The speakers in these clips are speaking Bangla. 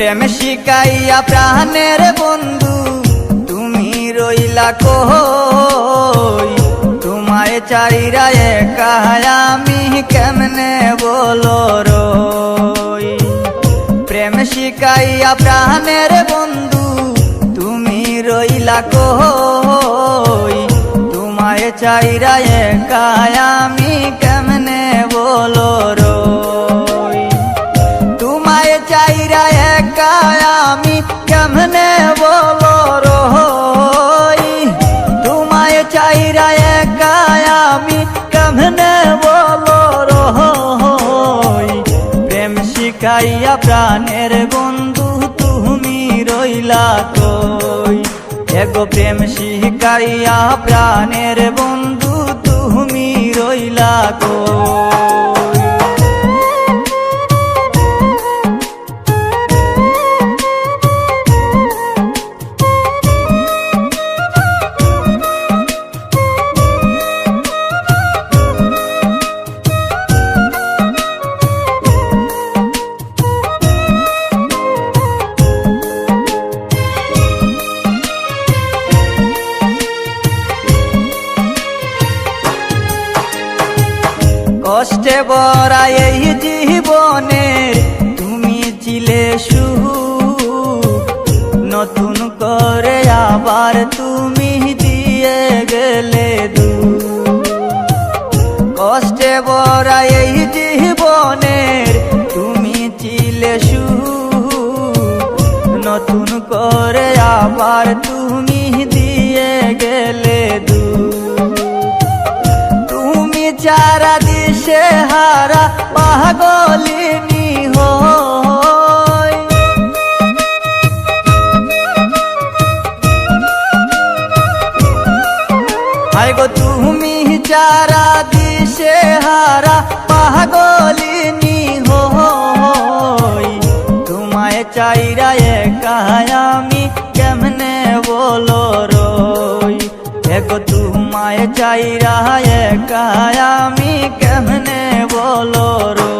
প্রেম শিখাইয়া প্রাণের বন্ধু তুমি রইলা কই, তোমায় চাইরা একা আমি কেমনে বলো রই। প্রেম শিখাইয়া প্রাণের বন্ধু তুমি রইলা কই, তোমায় চাইরা একা আমি কেমনে বলো রই। তোমায় চাইরা একা আমি কেমনে বলো রই, তোমায় চাইরা একা আমি কেমনে বলো রই। প্রেম শিখাইয়া প্রাণের বন্ধু তুমি রইলা কই, এগো প্রেম শিখাইয়া প্রাণের বন্ধু তুমি রইলা কই। কষ্টে ভরা এই জীবনে তুমি ছিলে সুখ, নতুন করে আবার তুমি দিয়ে গেলে দুঃখ। কষ্টে ভরা এই জীবনে তুমি ছিলে সুখ, নতুন করে আবার তুমি দিয়ে গেলে দুঃখ। তুমি চারা দিশে হারা পাগলিনী হই, হায় গো তুমি চারা দিশে হারা পাগলিনী হই। তোমায় চাইরা একা আমি কেমনে বলো রই, এগো তোমায় চাইরা একা আমি কেমনে বলো রই।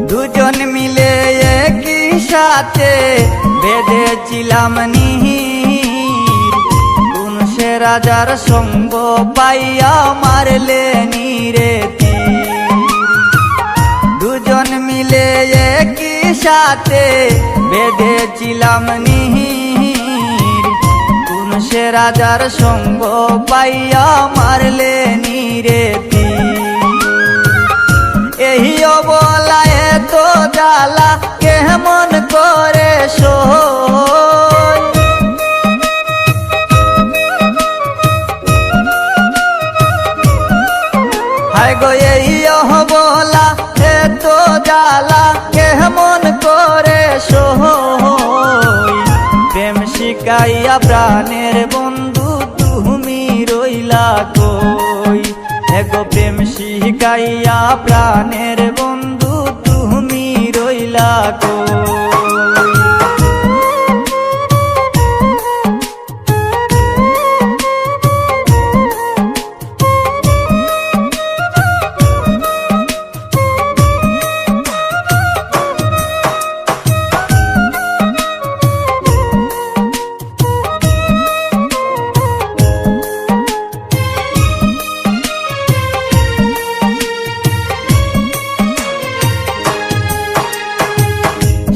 দুজন মিলে একই সাথে বেঁধেছিলাম নীর, কোন সে রাজার সঙ্গ পাইয়া মারলে নীরে তীর। দুজন মিলে একই সাথে বেঁধেছিলাম নীর, কোন সে রাজার সঙ্গ পাইয়া মারলে নীরে তীর। এই অবলায় তো জ্বালা কেমন করে সই, হায় গো এই অবলা এত জ্বালা কেমন করে সই। প্রেম শিখাইয়া প্রাণের বন্ধু তুমি রইলা কই, এগো প্রেম শিখাইয়া প্রাণের বন্ধু তুমি রইলা কই।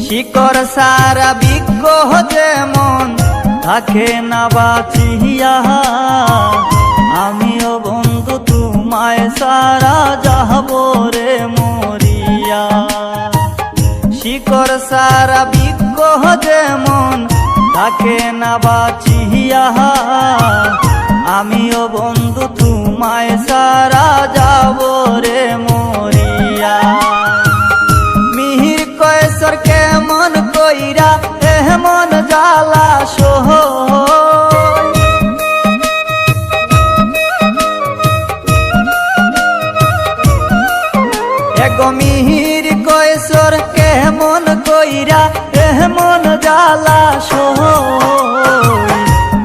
শিকড় সারা বিজ্ঞ যেমন থাকে না বাঁচিয়া, আমিও বন্ধু তোমায় সারা যাব রে মরিয়া। শিকড় সারা বিজ্ঞ যেমন থাকে না বাঁচিয়া, আমিও বন্ধু তোমায় সারা যাব রে মরিয়া। মিহির কয়েসর কেমন কইরা এমন জ্বালা সই, এগো মিহির কৈশোর কেমন কইরা এমন জ্বালা সই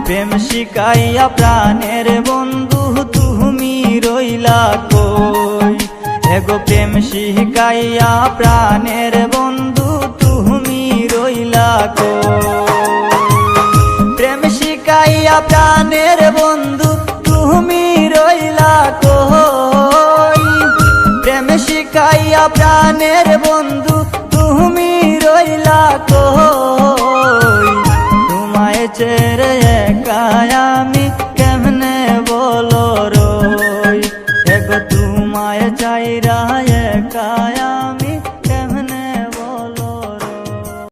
প্রেম শিখাইয়া প্রাণের বন্ধু তুমি রইলা কই এগো প্রেম শিখাইয়া প্রাণের বন্ধু তুমি রইলা কই প্রেম শিখাইয়া প্রাণের বন্ধু তুমি রইলা কই প্রেম শিখাইয়া প্রাণের বন্ধু তুমি রইলা কই তোমায় ছেড়ে একা আমি কেমনে বলো রই এগো তোমায় চাইরা একা